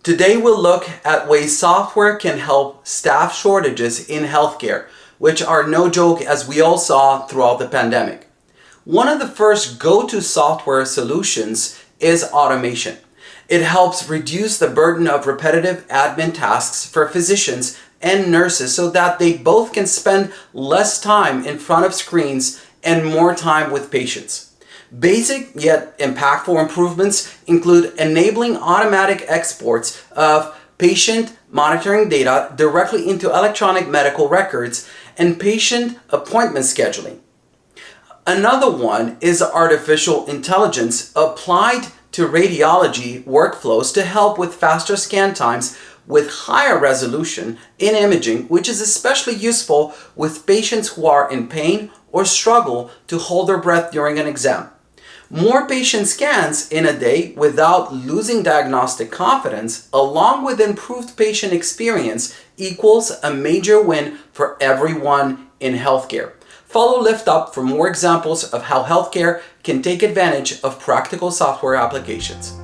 Today we'll look at ways software can help staff shortages in healthcare, which are no joke as we all saw throughout the pandemic. One of the first go-to software solutions is automation. It helps reduce the burden of repetitive admin tasks for physicians and nurses so that they both can spend less time in front of screens and more time with patients. Basic yet impactful improvements include enabling automatic exports of patient monitoring data directly into electronic medical records and patient appointment scheduling. Another one is artificial intelligence applied to radiology workflows to help with faster scan times with higher resolution in imaging, which is especially useful with patients who are in pain or struggle to hold their breath during an exam. More patient scans in a day without losing diagnostic confidence, along with improved patient experience, equals a major win for everyone in healthcare. Follow Lift Up for more examples of how healthcare can take advantage of practical software applications.